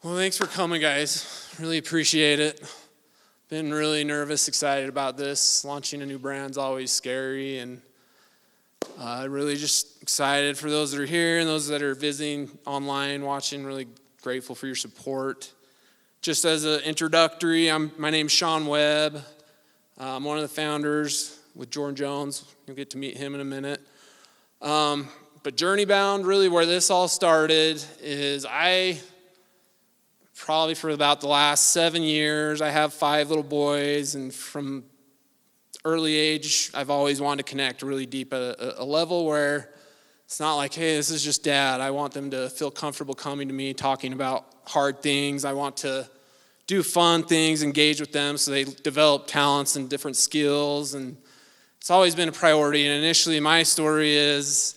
Well, thanks for coming, guys. Really appreciate it. Been really nervous, excited about this. Launching a new brand's always scary, and really just excited for those that are here and those that are visiting online, watching. Really grateful for your support. Just as an introductory, my name's Sean Webb. I'm one of the founders with Jordan Jones. You'll get to meet him in a minute. But JourneyBound, really where this all started is probably for about the last 7 years, I have 5 little boys, and from early age, I've always wanted to connect really deep at a level where it's not like, hey, this is just dad. I want them to feel comfortable coming to me, talking about hard things. I want to do fun things, engage with them so they develop talents and different skills, and it's always been a priority. And initially, my story is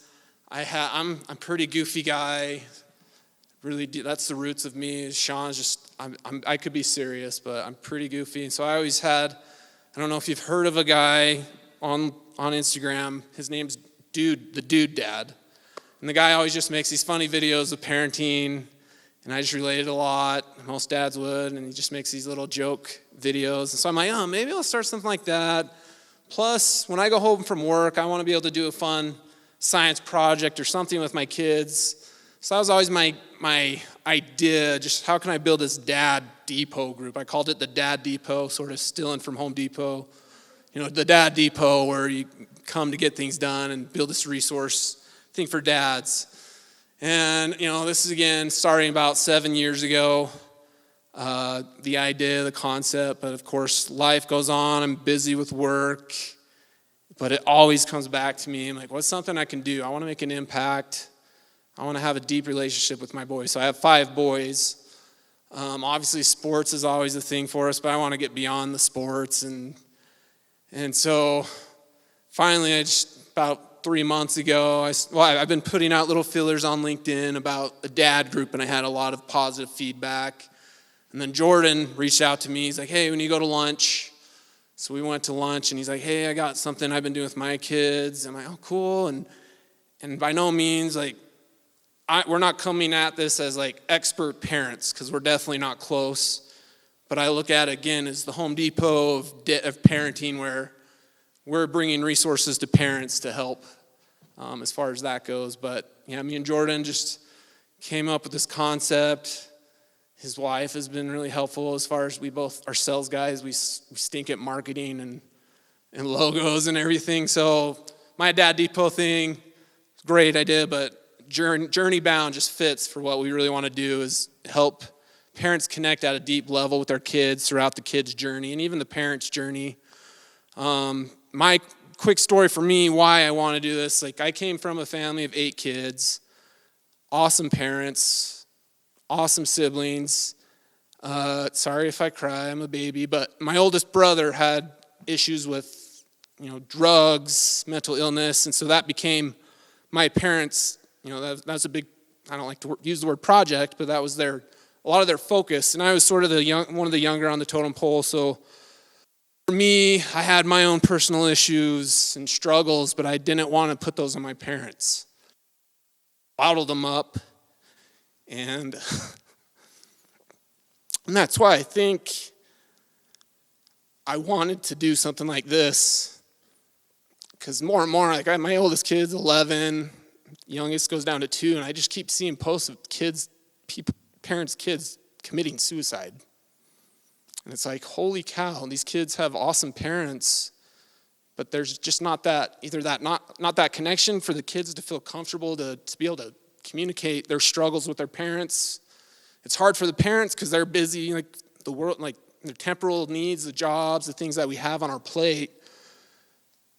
I'm a pretty goofy guy. Really, that's the roots of me. Sean's just, I could be serious, but I'm pretty goofy. And so I always had, I don't know if you've heard of a guy on Instagram. His name's the Dude Dad. And the guy always just makes these funny videos of parenting, and I just related a lot. Most dads would, and he just makes these little joke videos. And so I'm like, oh, maybe I'll start something like that. Plus, when I go home from work, I want to be able to do a fun science project or something with my kids. So that was always my idea, just how can I build this Dad Depot group? I called it the Dad Depot, sort of stealing from Home Depot. You know, the Dad Depot where you come to get things done and build this resource thing for dads. And, you know, this is, again, starting about 7 years ago, the idea, the concept. But, of course, life goes on. I'm busy with work. But it always comes back to me. I'm like, what's something I can do? I want to make an impact. I want to have a deep relationship with my boys. So I have 5 boys. Obviously, sports is always a thing for us, but I want to get beyond the sports. And so finally, about 3 months ago, I've been putting out little fillers on LinkedIn about a dad group, and I had a lot of positive feedback. And then Jordan reached out to me. He's like, hey, when you go to lunch. So we went to lunch, and he's like, hey, I got something I've been doing with my kids. I'm like, oh, cool. And by no means, like, we're not coming at this as like expert parents, because we're definitely not close. But I look at it again as the Home Depot of parenting, where we're bringing resources to parents to help as far as that goes. But yeah, me and Jordan just came up with this concept. His wife has been really helpful as far as we both are sales guys. We stink at marketing and logos and everything. So my Dad Depot thing, great idea, but JourneyBound just fits for what we really want to do, is help parents connect at a deep level with their kids throughout the kids' journey and even the parents' journey. My quick story for me, why I want to do this, like I came from a family of 8 kids, awesome parents, awesome siblings. Sorry if I cry, I'm a baby, but my oldest brother had issues with, drugs, mental illness, and so that became my parents'. That's a big, I don't like to use the word project, but that was a lot of their focus. And I was sort of one of the younger on the totem pole. So for me, I had my own personal issues and struggles, but I didn't want to put those on my parents. Bottled them up. And that's why I think I wanted to do something like this. Because more and more, like my oldest kid's 11, youngest goes down to 2, and I just keep seeing posts of parents' kids committing suicide. And it's like, holy cow, these kids have awesome parents, but there's just not that connection for the kids to feel comfortable to be able to communicate their struggles with their parents. It's hard for the parents because they're busy, like the world, like their temporal needs, the jobs, the things that we have on our plate.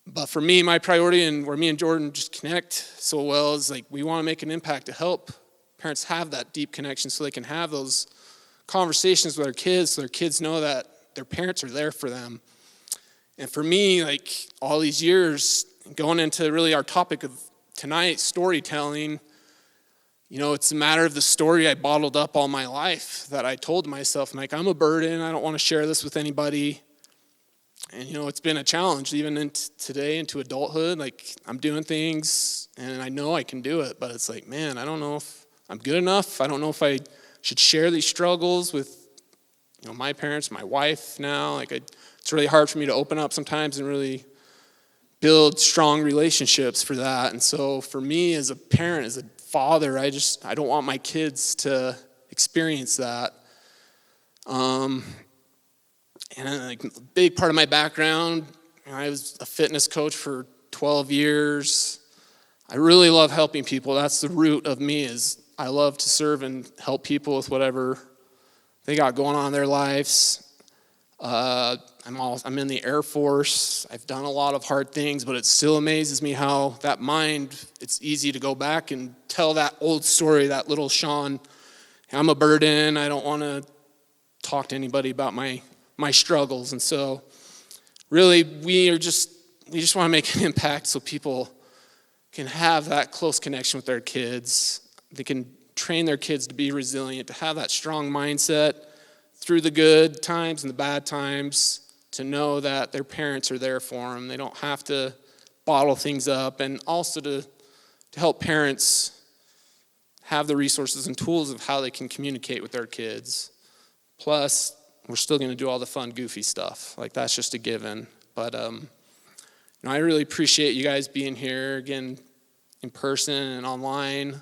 But for me, my priority, and where me and Jordan just connect so well, is like we want to make an impact to help parents have that deep connection so they can have those conversations with their kids, so their kids know that their parents are there for them. And for me, like all these years, going into really our topic of tonight, storytelling, it's a matter of the story I bottled up all my life that I told myself, I'm like, I'm a burden, I don't want to share this with anybody. And, it's been a challenge even today into adulthood. Like, I'm doing things, and I know I can do it, but it's like, man, I don't know if I'm good enough. I don't know if I should share these struggles with, my parents, my wife now. It's really hard for me to open up sometimes and really build strong relationships for that. And so for me as a parent, as a father, I don't want my kids to experience that. And a big part of my background, I was a fitness coach for 12 years. I really love helping people. That's the root of me, is I love to serve and help people with whatever they got going on in their lives. I'm in the Air Force. I've done a lot of hard things, but it still amazes me how that mind, it's easy to go back and tell that old story, that little Sean, I'm a burden. I don't want to talk to anybody about my struggles. And so really we just want to make an impact so people can have that close connection with their kids. They can train their kids to be resilient, to have that strong mindset through the good times and the bad times, to know that their parents are there for them. They don't have to bottle things up, and also to help parents have the resources and tools of how they can communicate with their kids. Plus, we're still going to do all the fun, goofy stuff. That's just a given. But I really appreciate you guys being here again in person and online.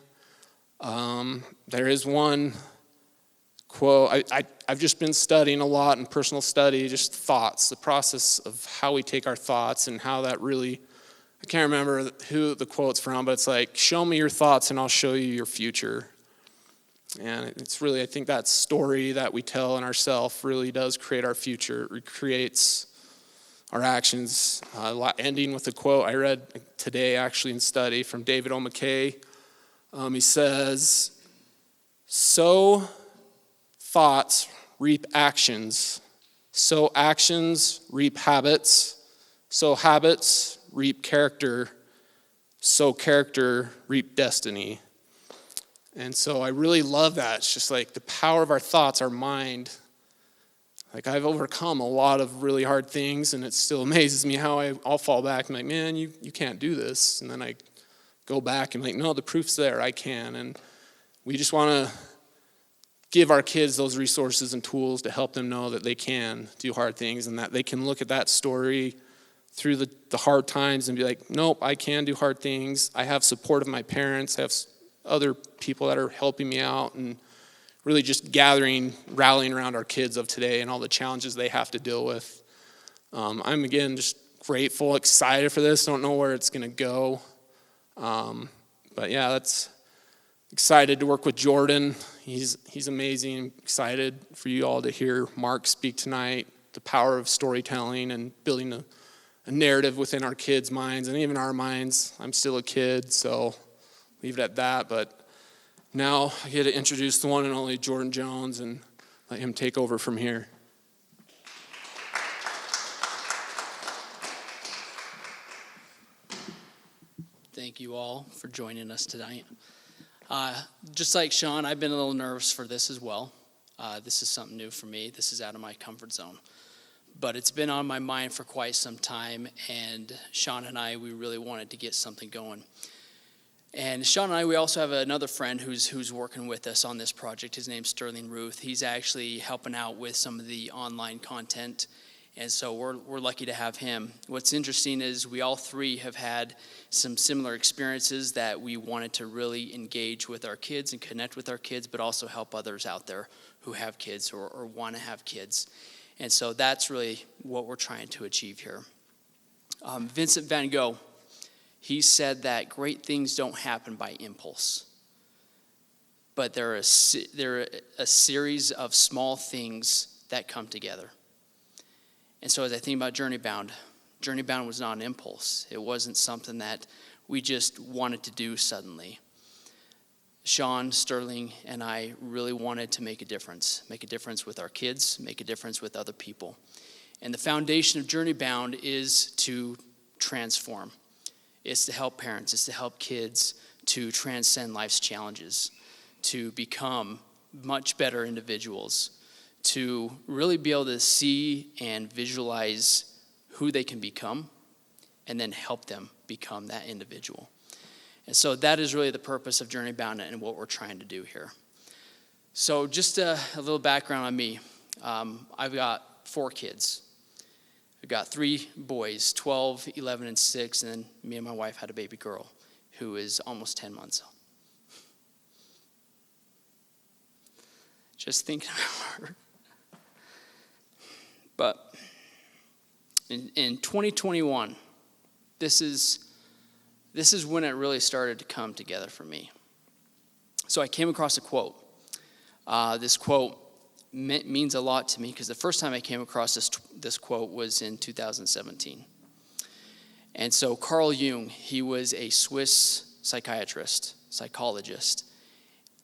There is one quote. I've just been studying a lot in personal study, just thoughts, the process of how we take our thoughts and how that really, I can't remember who the quote's from, but it's like, show me your thoughts and I'll show you your future. And it's really, I think that story that we tell in ourselves really does create our future. It recreates our actions. Ending with a quote I read today actually in study from David O. McKay. He says, sow thoughts, reap actions. Sow actions, reap habits. Sow habits, reap character. Sow character, reap destiny. And so I really love that. It's just the power of our thoughts, our mind. I've overcome a lot of really hard things, and it still amazes me how I'll fall back and man, you can't do this. And then I go back and no, the proof's there, I can. And we just want to give our kids those resources and tools to help them know that they can do hard things, and that they can look at that story through the hard times and be nope, I can do hard things. I have support of my parents, I have other people that are helping me out, and really just rallying around our kids of today and all the challenges they have to deal with. I'm, again, just grateful, excited for this. Don't know where it's going to go. But yeah, that's excited to work with Jordan. He's amazing. I'm excited for you all to hear Mark speak tonight, the power of storytelling and building a narrative within our kids' minds and even our minds. I'm still a kid, so leave it at that. But now I get to introduce the one and only Jordan Jones and let him take over from here. Thank you all for joining us tonight. Just like Sean, I've been a little nervous for this as well. This is something new for me. This is out of my comfort zone. But it's been on my mind for quite some time, and Sean and I, we really wanted to get something going. And Sean and I, we also have another friend who's working with us on this project. His name's Sterling Ruth. He's actually helping out with some of the online content, and so we're lucky to have him. What's interesting is we all three have had some similar experiences that we wanted to really engage with our kids and connect with our kids, but also help others out there who have kids or want to have kids. And so that's really what we're trying to achieve here. Vincent van Gogh, he said that great things don't happen by impulse, but they're a series of small things that come together. And so as I think about JourneyBound was not an impulse. It wasn't something that we just wanted to do suddenly. Sean, Sterling, and I really wanted to make a difference with our kids, make a difference with other people. And the foundation of JourneyBound is to transform. It's to help parents, it's to help kids to transcend life's challenges, to become much better individuals, to really be able to see and visualize who they can become, and then help them become that individual. And so that is really the purpose of JourneyBound and what we're trying to do here. So just a little background on me. I've got 4 kids. I've got 3 boys, 12, 11, and 6, and then me and my wife had a baby girl who is almost 10 months. Just thinking about her. But in 2021, this is when it really started to come together for me. So I came across a quote. This quote means a lot to me because the first time I came across this quote was in 2017. And so Carl Jung, he was a Swiss psychologist.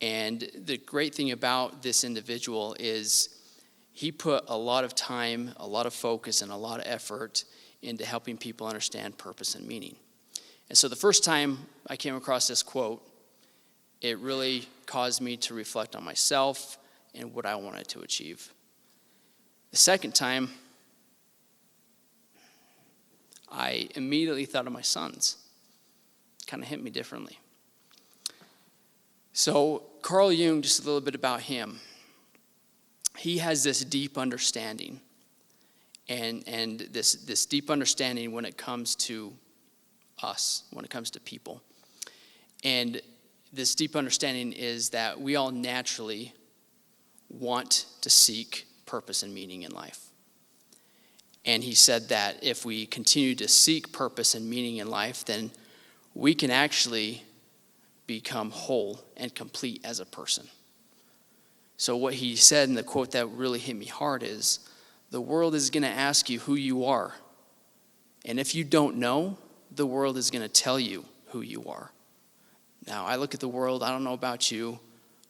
And the great thing about this individual is he put a lot of time, a lot of focus, and a lot of effort into helping people understand purpose and meaning. And so the first time I came across this quote, it really caused me to reflect on myself and what I wanted to achieve. The second time, I immediately thought of my sons. It kind of hit me differently. So Carl Jung, just a little bit about him. He has this deep understanding, and this deep understanding when it comes to us, when it comes to people. And this deep understanding is that we all naturally want to seek purpose and meaning in life. And he said that if we continue to seek purpose and meaning in life, then we can actually become whole and complete as a person. So what he said in the quote that really hit me hard is, the world is going to ask you who you are. And if you don't know, the world is going to tell you who you are. Now, I look at the world, I don't know about you,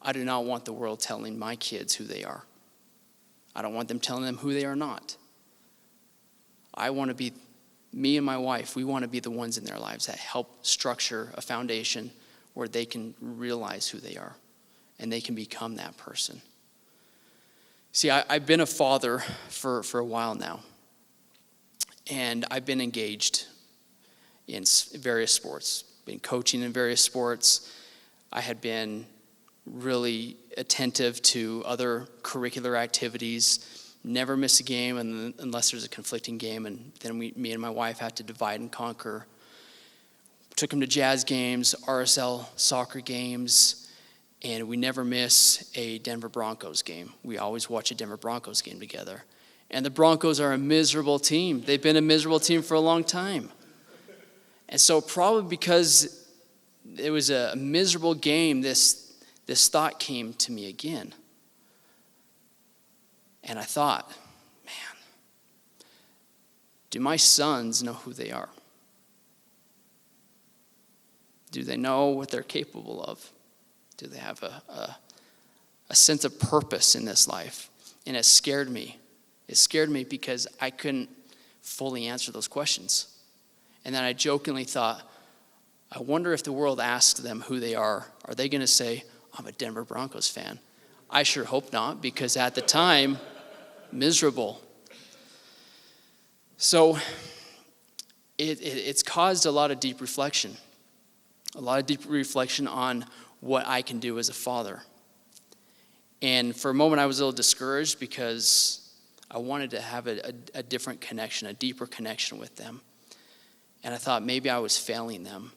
I do not want the world telling my kids who they are. I don't want them telling them who they are not. I want to be, me and my wife, we want to be the ones in their lives that help structure a foundation where they can realize who they are and they can become that person. See, I've been a father for a while now, and I've been engaged in various sports, been coaching in various sports. I had been really attentive to other curricular activities, never miss a game unless there's a conflicting game, and then me and my wife had to divide and conquer. Took them to jazz games, RSL soccer games, and we never miss a Denver Broncos game. We always watch a Denver Broncos game together. And the Broncos are a miserable team. They've been a miserable team for a long time. And so probably because it was a miserable game, this thought came to me again. And I thought, man, do my sons know who they are? Do they know what they're capable of? Do they have a sense of purpose in this life? And it scared me. It scared me because I couldn't fully answer those questions. And then I jokingly thought, I wonder if the world asks them who they are they going to say, I'm a Denver Broncos fan? I sure hope not, because at the time, miserable. So it's caused a lot of deep reflection. A lot of deep reflection on what I can do as a father. And for a moment, I was a little discouraged because I wanted to have a different connection, a deeper connection with them. And I thought maybe I was failing them.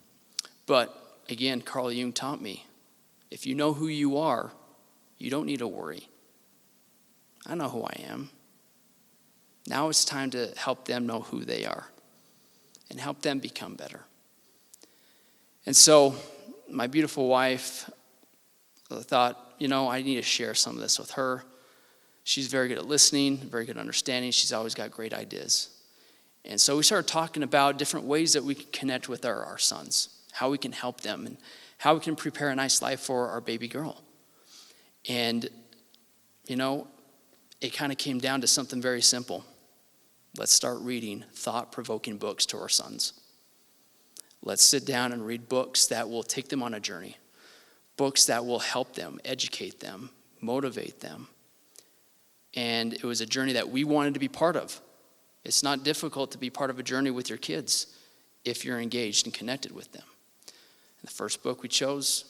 But again, Carl Jung taught me, if you know who you are, you don't need to worry. I know who I am. Now it's time to help them know who they are and help them become better. And so my beautiful wife thought, I need to share some of this with her. She's very good at listening, very good at understanding. She's always got great ideas. And so we started talking about different ways that we can connect with our sons, how we can help them, and how we can prepare a nice life for our baby girl. And, it kind of came down to something very simple. Let's start reading thought-provoking books to our sons. Let's sit down and read books that will take them on a journey, books that will help them, educate them, motivate them. And it was a journey that we wanted to be part of. It's not difficult to be part of a journey with your kids if you're engaged and connected with them. And the first book we chose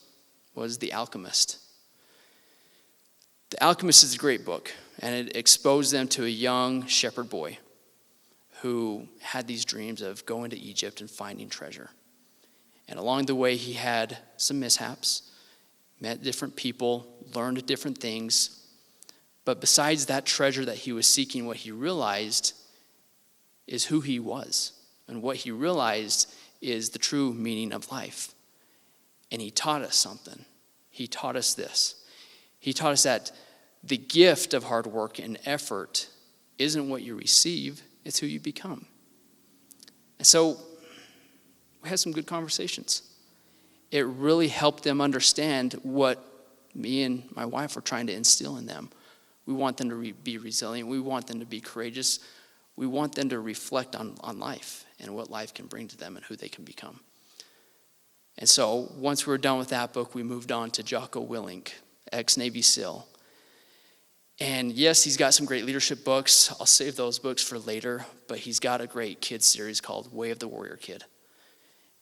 was The Alchemist. The Alchemist is a great book, and it exposed them to a young shepherd boy who had these dreams of going to Egypt and finding treasure. And along the way, he had some mishaps, met different people, learned different things. But besides that treasure that he was seeking, what he realized is who he was. And what he realized is the true meaning of life. And he taught us something. He taught us this. He taught us that the gift of hard work and effort isn't what you receive, it's who you become. And so we had some good conversations. It really helped them understand what me and my wife are trying to instill in them. We want them to be resilient. We want them to be courageous. We want them to reflect on life and what life can bring to them and who they can become. And so once we were done with that book, we moved on to Jocko Willink, ex-Navy SEAL. And yes, he's got some great leadership books. I'll save those books for later. But he's got a great kids series called Way of the Warrior Kid.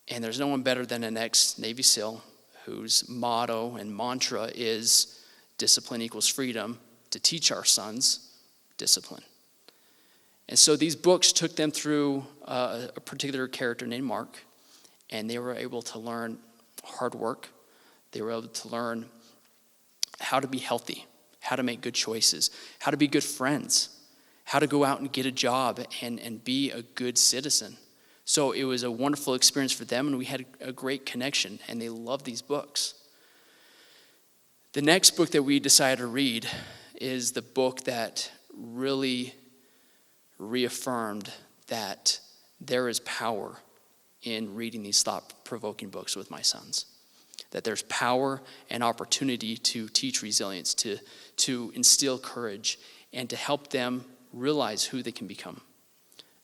And there's no one better than an ex-Navy SEAL whose motto and mantra is discipline equals freedom, to teach our sons discipline. And so these books took them through a particular character named Mark, and they were able to learn hard work. They were able to learn how to be healthy, how to make good choices, how to be good friends, how to go out and get a job and be a good citizen. So it was a wonderful experience for them, and we had a great connection, and they loved these books. The next book that we decided to read is the book that really reaffirmed that there is power in reading these thought-provoking books with my sons. That there's power and opportunity to teach resilience, to instill courage, and to help them realize who they can become.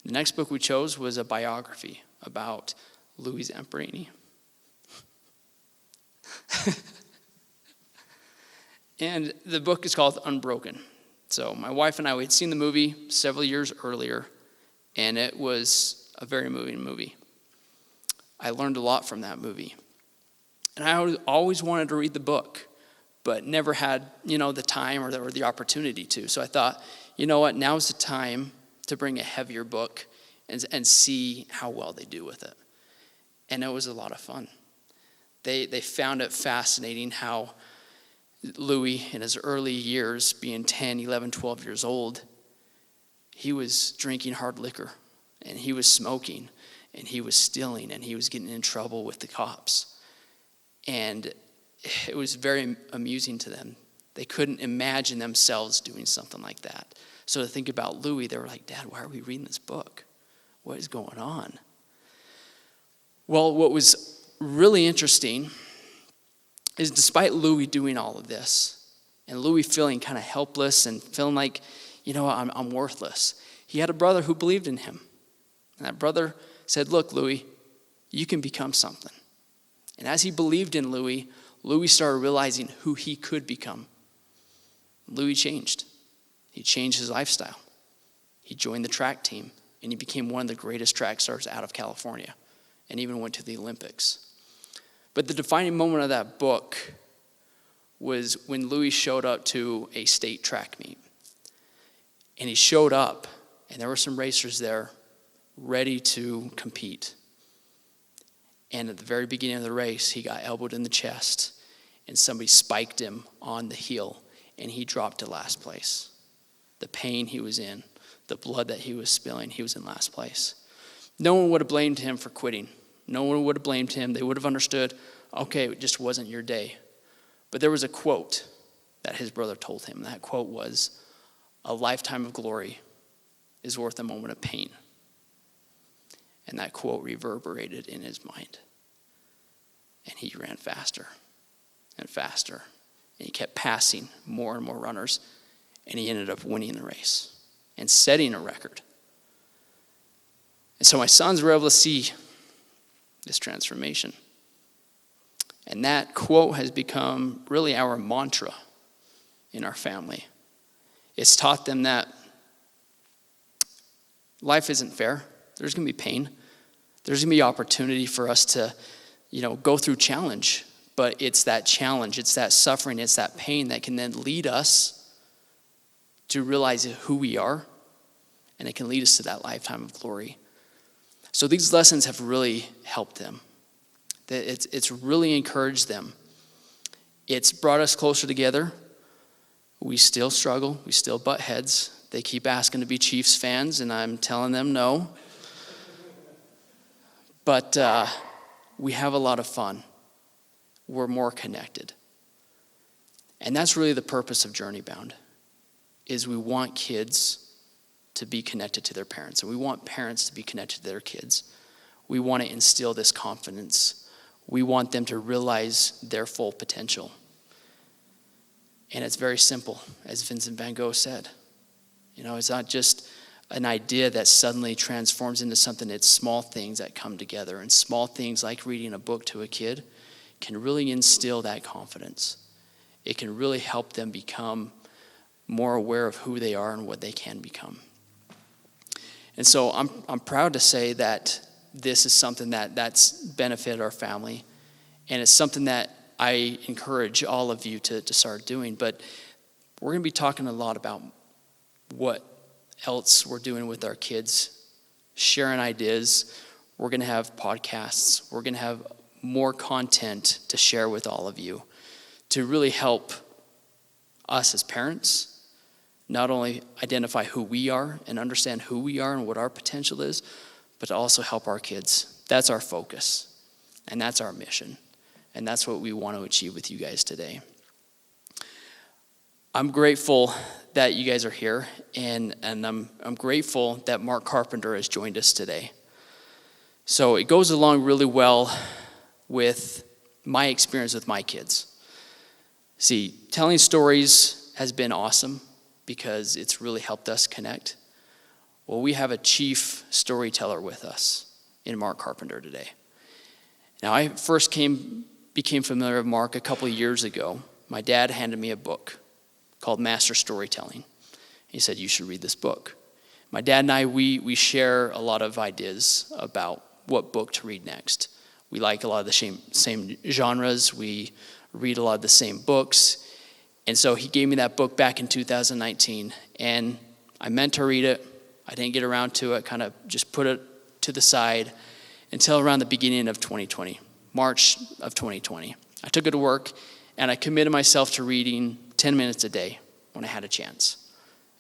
The next book we chose was a biography about Louis Zamperini. And the book is called Unbroken. So my wife and I, we had seen the movie several years earlier, and it was a very moving movie. I learned a lot from that movie. And I always wanted to read the book, but never had, the time or the opportunity to. So I thought, you know what, now's the time to bring a heavier book and see how well they do with it. And it was a lot of fun. They found it fascinating how Louis, in his early years, being 10, 11, 12 years old, he was drinking hard liquor, and he was smoking, and he was stealing, and he was getting in trouble with the cops. And it was very amusing to them. They couldn't imagine themselves doing something like that. So to think about Louis, they were like, Dad, why are we reading this book? What is going on? Well, what was really interesting is despite Louis doing all of this, and Louis feeling kind of helpless and feeling like, I'm worthless, he had a brother who believed in him. And that brother said, look, Louis, you can become something. And as he believed in Louis, Louis started realizing who he could become. Louis changed. He changed his lifestyle. He joined the track team, and he became one of the greatest track stars out of California, and even went to the Olympics. But the defining moment of that book was when Louis showed up to a state track meet. And he showed up, and there were some racers there ready to compete. And at the very beginning of the race, he got elbowed in the chest, and somebody spiked him on the heel, and he dropped to last place. The pain he was in, the blood that he was spilling, he was in last place. No one would have blamed him for quitting. No one would have blamed him. They would have understood, okay, it just wasn't your day. But there was a quote that his brother told him. That quote was, a lifetime of glory is worth a moment of pain. And that quote reverberated in his mind. And he ran faster and faster. And he kept passing more and more runners. And he ended up winning the race and setting a record. And so my sons were able to see this transformation. And that quote has become really our mantra in our family. It's taught them that life isn't fair. There's going to be pain. There's going to be opportunity for us to, go through challenge. But it's that challenge, it's that suffering, it's that pain that can then lead us to realize who we are, and it can lead us to that lifetime of glory. So these lessons have really helped them. It's really encouraged them. It's brought us closer together. We still struggle. We still butt heads. They keep asking to be Chiefs fans, and I'm telling them no. But we have a lot of fun. We're more connected. And that's really the purpose of JourneyBound, is we want kids to be connected to their parents, and we want parents to be connected to their kids. We want to instill this confidence. We want them to realize their full potential. And it's very simple, as Vincent van Gogh said. It's not just an idea that suddenly transforms into something. It's small things that come together, and small things like reading a book to a kid can really instill that confidence. It can really help them become more aware of who they are and what they can become. And so I'm proud to say that this is something that's benefited our family, and it's something that I encourage all of you to start doing. But we're going to be talking a lot about what else we're doing with our kids, sharing ideas. We're going to have podcasts. We're going to have more content to share with all of you to really help us as parents not only identify who we are and understand who we are and what our potential is, but to also help our kids. That's our focus, and that's our mission, and that's what we want to achieve with you guys today. I'm grateful that you guys are here, and I'm grateful that Mark Carpenter has joined us today. So it goes along really well with my experience with my kids. See, telling stories has been awesome because it's really helped us connect. Well, we have a chief storyteller with us in Mark Carpenter today. Now, I first became familiar with Mark a couple of years ago. My dad handed me a book called Master Storytelling. He said, you should read this book. My dad and I, we share a lot of ideas about what book to read next. We like a lot of the same genres. We read a lot of the same books. And so he gave me that book back in 2019, and I meant to read it. I didn't get around to it, kind of just put it to the side until around the beginning of 2020, March of 2020. I took it to work, and I committed myself to reading 10 minutes a day when I had a chance.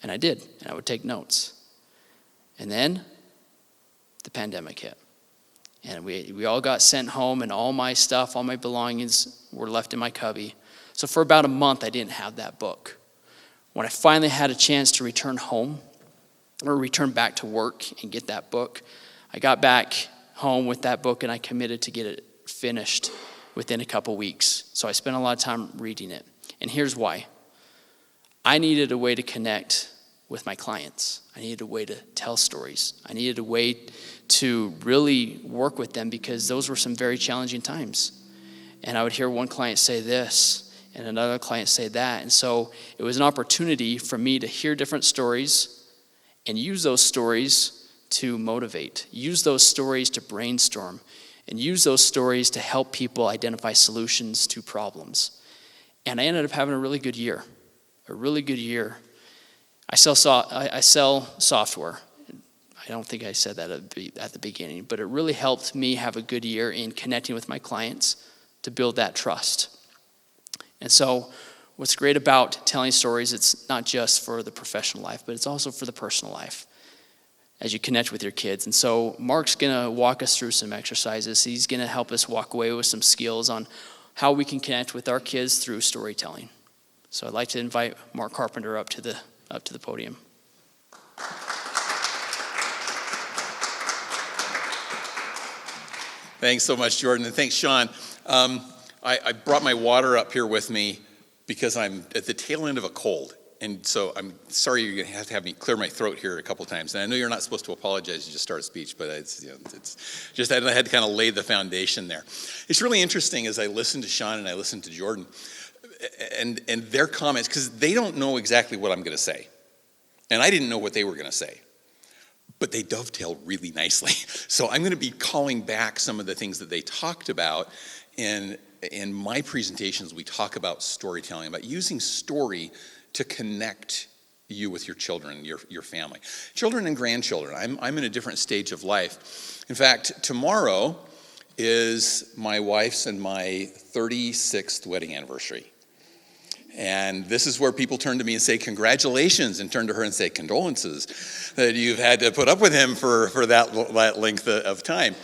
And I did, and I would take notes. And then the pandemic hit. And we all got sent home, and all my stuff, all my belongings were left in my cubby. So for about a month, I didn't have that book. When I finally had a chance to return home, or return back to work and get that book, I got back home with that book, and I committed to get it finished within a couple weeks. So I spent a lot of time reading it. And here's why. I needed a way to connect with my clients. I needed a way to tell stories. I needed a way to really work with them because those were some very challenging times. And I would hear one client say this and another client say that. And so it was an opportunity for me to hear different stories and use those stories to motivate, use those stories to brainstorm, and use those stories to help people identify solutions to problems. And I ended up having a really good year. I sell software. I don't think I said that at the beginning, but it really helped me have a good year in connecting with my clients to build that trust. And so what's great about telling stories, it's not just for the professional life, but it's also for the personal life as you connect with your kids. And so Mark's going to walk us through some exercises. He's going to help us walk away with some skills on how we can connect with our kids through storytelling. So I'd like to invite Mark Carpenter up to the podium. Thanks so much, Jordan, and thanks, Sean. I brought my water up here with me because I'm at the tail end of a cold, and so I'm sorry you're going to have me clear my throat here a couple times. And I know you're not supposed to apologize; you just start a speech, but it's just I had to kind of lay the foundation there. It's really interesting as I listen to Sean and I listen to Jordan, and their comments, because they don't know exactly what I'm going to say, and I didn't know what they were going to say. But they dovetail really nicely. So I'm going to be calling back some of the things that they talked about. In my presentations, we talk about storytelling, about using story to connect you with your children, your family. Children and grandchildren. I'm in a different stage of life. In fact, tomorrow is my wife's and my 36th wedding anniversary. And this is where people turn to me and say, congratulations, and turn to her and say, condolences, that you've had to put up with him for that length of time.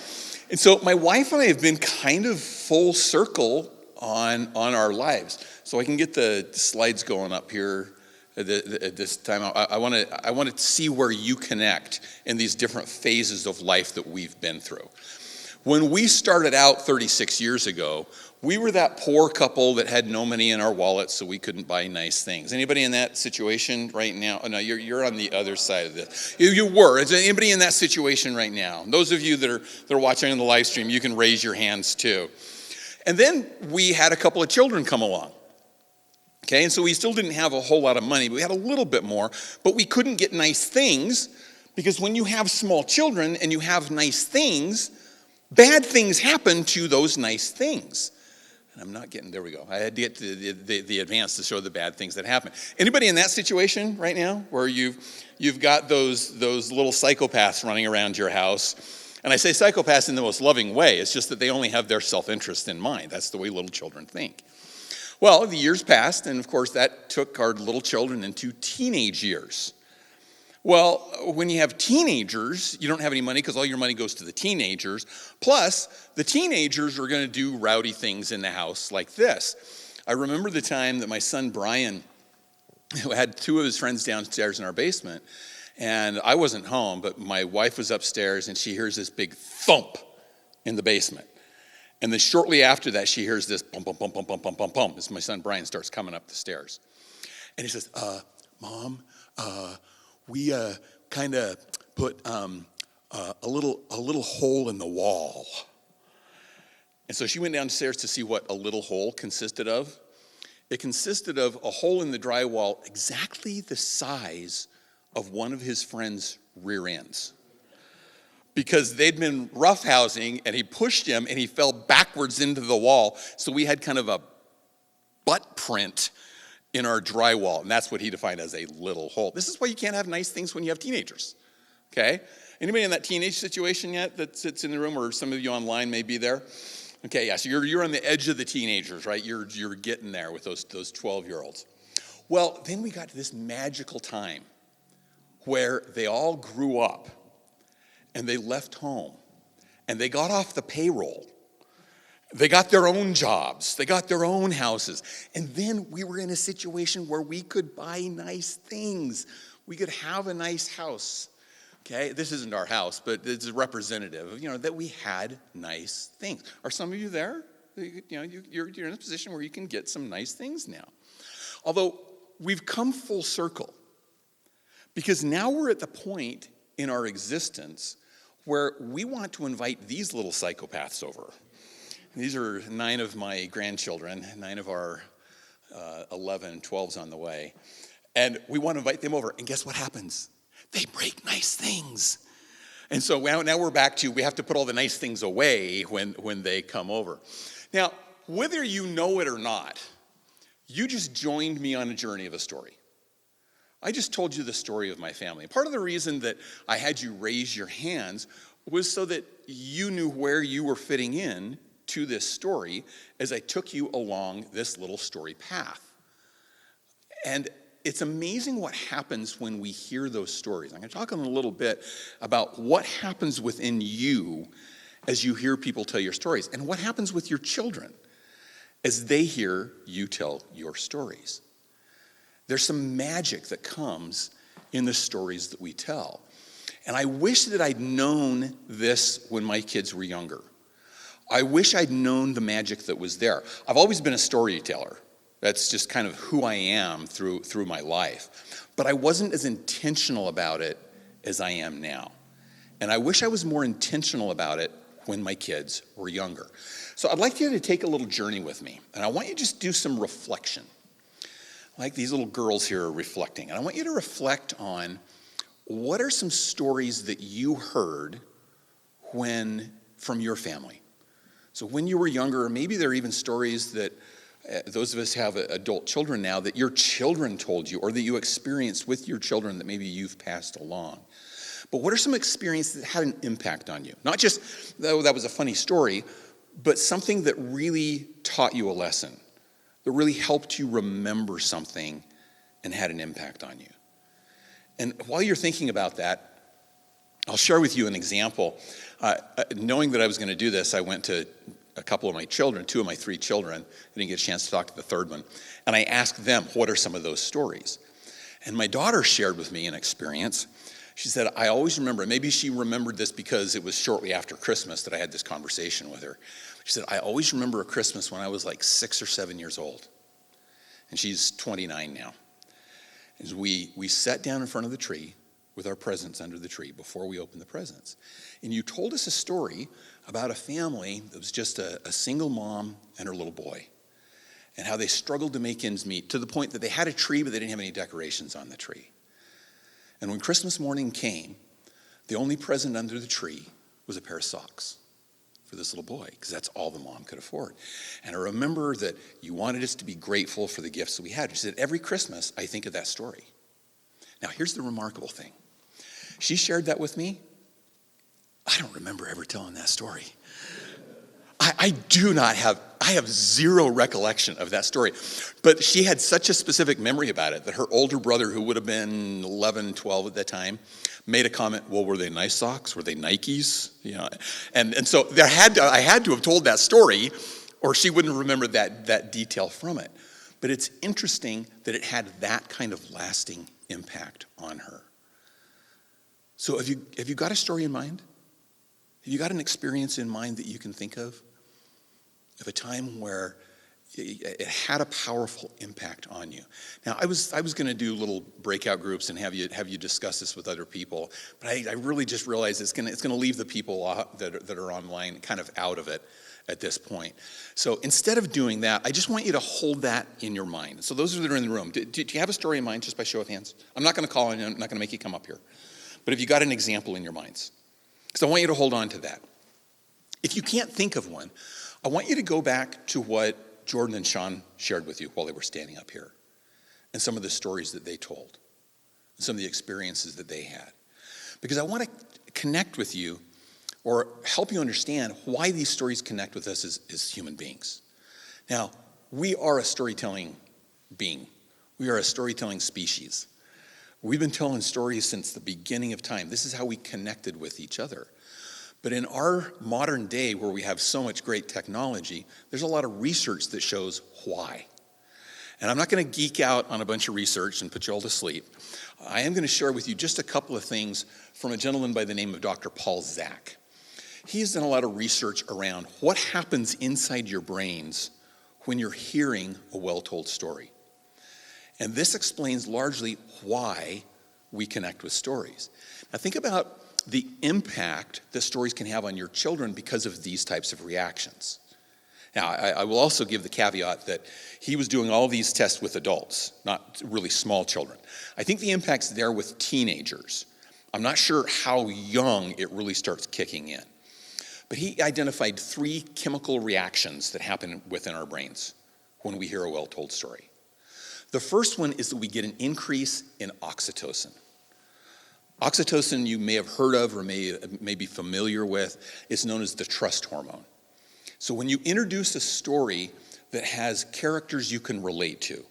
And so my wife and I have been kind of full circle on our lives. So I can get the slides going up here at this time. I want to see where you connect in these different phases of life that we've been through. When we started out 36 years ago, we were that poor couple that had no money in our wallets, so we couldn't buy nice things. Anybody in that situation right now? Oh, no, you're on the other side of this. You were. Is anybody in that situation right now? Those of you that are watching on the live stream, you can raise your hands too. And then we had a couple of children come along. Okay, and so we still didn't have a whole lot of money, but we had a little bit more, but we couldn't get nice things because when you have small children and you have nice things, bad things happen to those nice things. And I'm not getting, there we go. I had to get to the advance to show the bad things that happen. Anybody in that situation right now where you've got those little psychopaths running around your house? And I say psychopaths in the most loving way. It's just that they only have their self-interest in mind. That's the way little children think. Well, the years passed, and of course that took our little children into teenage years. Well, when you have teenagers, you don't have any money because all your money goes to the teenagers. Plus, the teenagers are going to do rowdy things in the house like this. I remember the time that my son Brian had two of his friends downstairs in our basement, and I wasn't home, but my wife was upstairs, and she hears this big thump in the basement. And then shortly after that, she hears this bump, bump, bump, bump, bump, bump, bump, bump, as my son Brian starts coming up the stairs. And he says, Mom, we kind of put a little hole in the wall. And so she went downstairs to see what a little hole consisted of. It consisted of a hole in the drywall exactly the size of one of his friend's rear ends. Because they'd been roughhousing, and he pushed him, and he fell backwards into the wall. So we had kind of a butt print in our drywall, and that's what he defined as a little hole. This is why you can't have nice things when you have teenagers, okay? Anybody in that teenage situation yet that sits in the room, or some of you online may be there? Okay, yeah, so you're on the edge of the teenagers, right? You're getting there with those 12-year-olds. Well, then we got to this magical time where they all grew up, and they left home, and they got off the payroll. They got their own jobs. They got their own houses. And then we were in a situation where we could buy nice things. We could have a nice house. Okay, this isn't our house, but it's representative of, that we had nice things. Are some of you there? You're in a position where you can get some nice things now. Although we've come full circle, because now we're at the point in our existence where we want to invite these little psychopaths over. These are 9 of my grandchildren, 9 of our 11 and 12's on the way. And we want to invite them over. And guess what happens? They break nice things. And so now we're back to, we have to put all the nice things away when they come over. Now, whether you know it or not, you just joined me on a journey of a story. I just told you the story of my family. Part of the reason that I had you raise your hands was so that you knew where you were fitting in to this story as I took you along this little story path. And it's amazing what happens when we hear those stories. I'm going to talk in a little bit about what happens within you as you hear people tell your stories, and what happens with your children as they hear you tell your stories. There's some magic that comes in the stories that we tell. And I wish that I'd known this when my kids were younger. I wish I'd known the magic that was there. I've always been a storyteller. That's just kind of who I am through my life. But I wasn't as intentional about it as I am now. And I wish I was more intentional about it when my kids were younger. So I'd like you to take a little journey with me. And I want you to just do some reflection. Like these little girls here are reflecting. And I want you to reflect on what are some stories that you heard from your family. So when you were younger, or maybe there are even stories that those of us who have adult children now, that your children told you or that you experienced with your children that maybe you've passed along. But what are some experiences that had an impact on you? Not just, oh, that was a funny story, but something that really taught you a lesson, that really helped you remember something and had an impact on you. And while you're thinking about that, I'll share with you an example. Knowing that I was going to do this, I went to a couple of my children, 2 of my 3 children. I didn't get a chance to talk to the third one. And I asked them, what are some of those stories? And my daughter shared with me an experience. She said, I always remember, maybe she remembered this because it was shortly after Christmas that I had this conversation with her. She said, I always remember a Christmas when I was like 6 or 7 years old. And she's 29 now. As we sat down in front of the tree with our presents under the tree before we opened the presents. And you told us a story about a family that was just a single mom and her little boy, and how they struggled to make ends meet to the point that they had a tree, but they didn't have any decorations on the tree. And when Christmas morning came, the only present under the tree was a pair of socks for this little boy, because that's all the mom could afford. And I remember that you wanted us to be grateful for the gifts that we had. She said, every Christmas, I think of that story. Now, here's the remarkable thing. She shared that with me. I don't remember ever telling that story. I have zero recollection of that story. But she had such a specific memory about it that her older brother, who would have been 11, 12 at that time, made a comment, well, were they nice socks? Were they Nikes? You know, and so I had to have told that story, or she wouldn't remember that detail from it. But it's interesting that it had that kind of lasting impact on her. So have you got a story in mind? Have you got an experience in mind that you can think of a time where it had a powerful impact on you? Now, I was going to do little breakout groups and have you discuss this with other people, but I really just realized it's going to leave the people that are online kind of out of it at this point. So instead of doing that, I just want you to hold that in your mind. So those that are in the room, do you have a story in mind, just by show of hands? I'm not going to call on you. I'm not going to make you come up here. But if you got an example in your minds, because I want you to hold on to that. If you can't think of one, I want you to go back to what Jordan and Sean shared with you while they were standing up here, and some of the stories that they told, and some of the experiences that they had. Because I want to connect with you, or help you understand why these stories connect with us as human beings. Now, we are a storytelling being. We are a storytelling species. We've been telling stories since the beginning of time. This is how we connected with each other. But in our modern day, where we have so much great technology, there's a lot of research that shows why. And I'm not going to geek out on a bunch of research and put you all to sleep. I am going to share with you just a couple of things from a gentleman by the name of Dr. Paul Zak. He's done a lot of research around what happens inside your brains when you're hearing a well-told story. And this explains largely why we connect with stories. Now think about the impact that stories can have on your children because of these types of reactions. Now, I will also give the caveat that he was doing all these tests with adults, not really small children. I think the impact's there with teenagers. I'm not sure how young it really starts kicking in. But he identified 3 chemical reactions that happen within our brains when we hear a well-told story. The first one is that we get an increase in oxytocin. Oxytocin you may have heard of or may be familiar with. It's known as the trust hormone. So when you introduce a story that has characters you can relate to,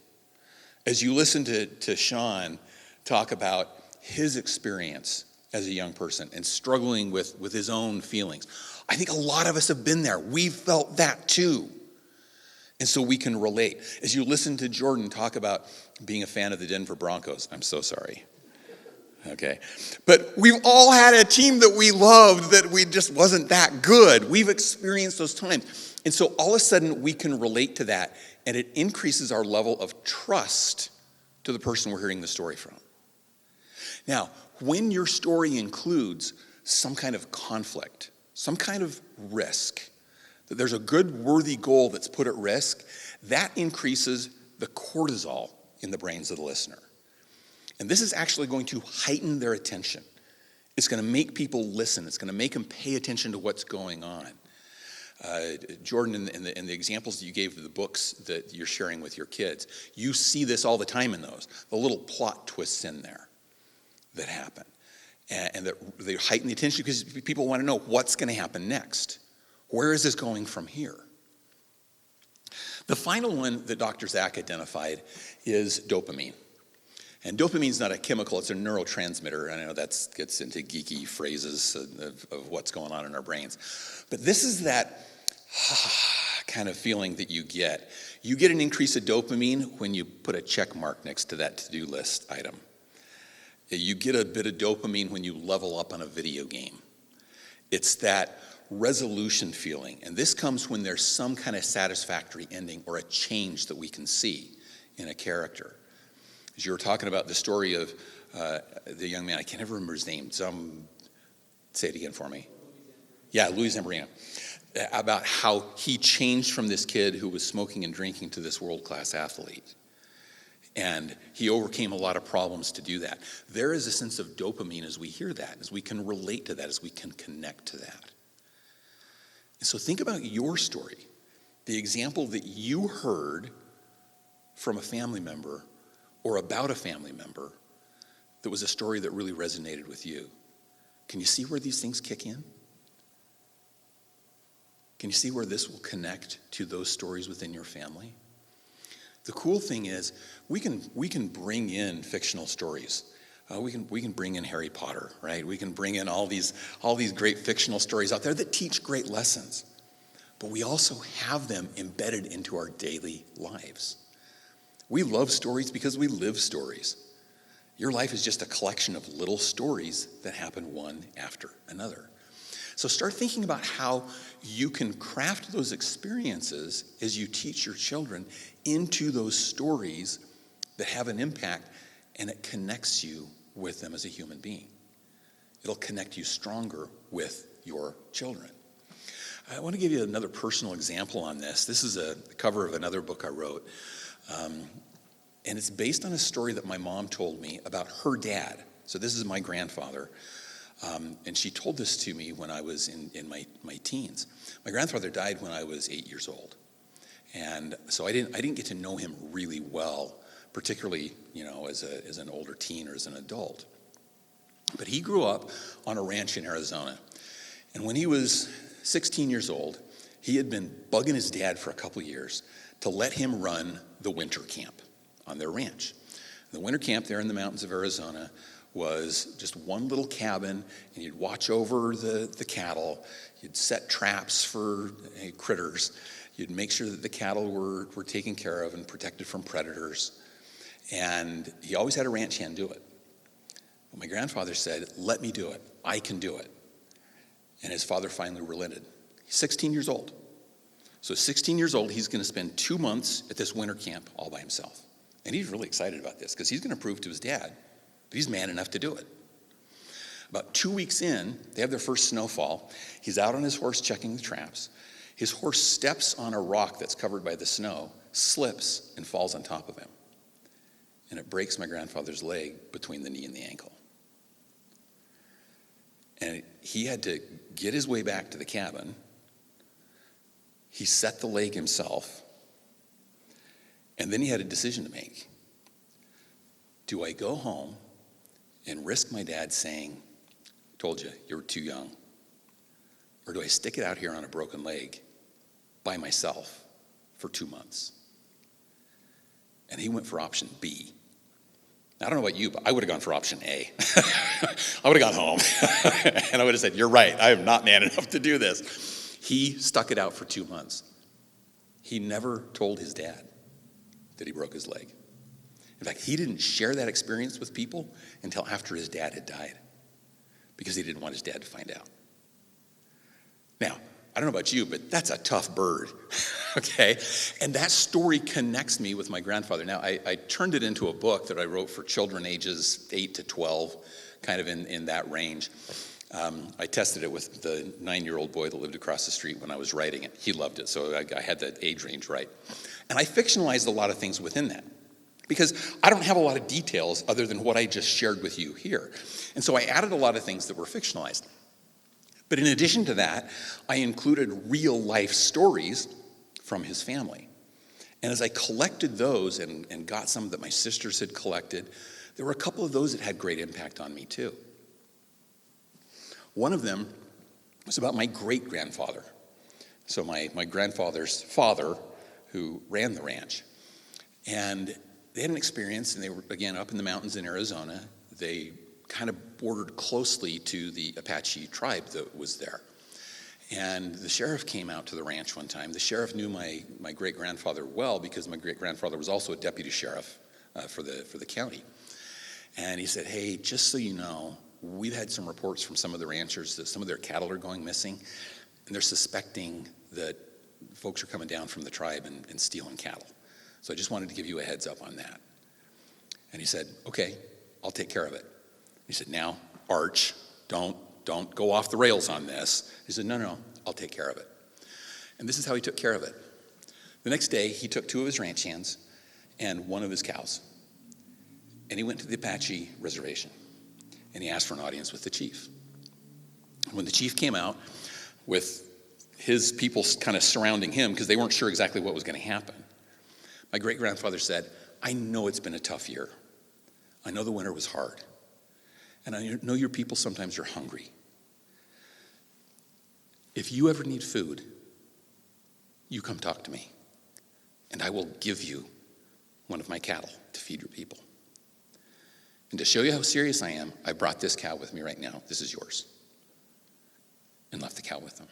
as you listen to Sean talk about his experience as a young person and struggling with his own feelings, I think a lot of us have been there. We've felt that too. And so we can relate. As you listen to Jordan talk about being a fan of the Denver Broncos, I'm so sorry. Okay. But we've all had a team that we loved that we just wasn't that good. We've experienced those times. And so all of a sudden we can relate to that, and it increases our level of trust to the person we're hearing the story from. Now, when your story includes some kind of conflict, some kind of risk, that there's a good, worthy goal that's put at risk, that increases the cortisol in the brains of the listener. And this is actually going to heighten their attention. It's going to make people listen. It's going to make them pay attention to what's going on. Jordan, in the examples that you gave of the books that you're sharing with your kids, you see this all the time in those, the little plot twists in there that happen. And that they heighten the attention because people want to know what's going to happen next. Where is this going from here? The final one that Dr. Zach identified is dopamine. And dopamine is not a chemical, it's a neurotransmitter. I know that gets into geeky phrases of what's going on in our brains. But this is that kind of feeling that you get. You get an increase of dopamine when you put a check mark next to that to-do list item. You get a bit of dopamine when you level up on a video game. It's that resolution feeling. And this comes when there's some kind of satisfactory ending or a change that we can see in a character. As you were talking about the story of the young man, I can't ever remember his name. Say it again for me. Yeah, Louis Zambrino. About how he changed from this kid who was smoking and drinking to this world-class athlete. And he overcame a lot of problems to do that. There is a sense of dopamine as we hear that, as we can relate to that, as we can connect to that. And so think about your story, the example that you heard from a family member or about a family member that was a story that really resonated with you. Can you see where these things kick in? Can you see where this will connect to those stories within your family? The cool thing is we can bring in fictional stories. We can bring in Harry Potter, right? We can bring in all these great fictional stories out there that teach great lessons. But we also have them embedded into our daily lives. We love stories because we live stories. Your life is just a collection of little stories that happen one after another. So start thinking about how you can craft those experiences as you teach your children into those stories that have an impact, and it connects you with them as a human being. It'll connect you stronger with your children. I want to give you another personal example on this. This is a cover of another book I wrote, and it's based on a story that my mom told me about her dad. So this is my grandfather. And she told this to me when I was in my teens. My grandfather died when I was 8 years old. And so I didn't get to know him really well, particularly, as an older teen or as an adult. But he grew up on a ranch in Arizona. And when he was 16 years old, he had been bugging his dad for a couple of years to let him run the winter camp on their ranch. The winter camp there in the mountains of Arizona was just one little cabin, and you'd watch over the cattle. You'd set traps for critters. You'd make sure that the cattle were taken care of and protected from predators. And he always had a ranch hand do it. But my grandfather said, "Let me do it. I can do it." And his father finally relented. He's 16 years old. So 16 years old, he's going to spend 2 months at this winter camp all by himself. And he's really excited about this because he's going to prove to his dad that he's man enough to do it. About 2 weeks in, they have their first snowfall. He's out on his horse checking the traps. His horse steps on a rock that's covered by the snow, slips, and falls on top of him. And it breaks my grandfather's leg between the knee and the ankle. And he had to get his way back to the cabin. He set the leg himself. And then he had a decision to make. Do I go home and risk my dad saying, "Told you, you were too young"? Or do I stick it out here on a broken leg by myself for 2 months? And he went for option B. I don't know about you, but I would have gone for option A. I would have gone home. And I would have said, "You're right, I am not man enough to do this." He stuck it out for 2 months. He never told his dad that he broke his leg. In fact, he didn't share that experience with people until after his dad had died, because he didn't want his dad to find out. Now, I don't know about you, but that's a tough bird, okay? And that story connects me with my grandfather. Now, I turned it into a book that I wrote for children ages 8 to 12, kind of in that range. I tested it with the 9-year-old boy that lived across the street when I was writing it. He loved it, so I had that age range right. And I fictionalized a lot of things within that, because I don't have a lot of details other than what I just shared with you here. And so I added a lot of things that were fictionalized. But in addition to that, I included real life stories from his family. And as I collected those and got some that my sisters had collected, there were a couple of those that had great impact on me too. One of them was about my great-grandfather. So my grandfather's father, who ran the ranch. And they had an experience, and they were, again, up in the mountains in Arizona. They kind of bordered closely to the Apache tribe that was there. And the sheriff came out to the ranch one time. The sheriff knew my great-grandfather well because my great-grandfather was also a deputy sheriff for the county. And he said, hey, just so you know, we've had some reports from some of the ranchers that some of their cattle are going missing, and they're suspecting that folks are coming down from the tribe and stealing cattle. So I just wanted to give you a heads up on that. And he said, okay, I'll take care of it. He said, now, Arch, don't go off the rails on this. He said, no, I'll take care of it. And this is how he took care of it. The next day, he took 2 of his ranch hands and 1 of his cows. And he went to the Apache reservation. And he asked for an audience with the chief. When the chief came out with his people kind of surrounding him because they weren't sure exactly what was going to happen, my great-grandfather said, I know it's been a tough year. I know the winter was hard. And I know your people sometimes are hungry. If you ever need food, you come talk to me, and I will give you one of my cattle to feed your people. And to show you how serious I am, I brought this cow with me right now. This is yours. And left the cow with them.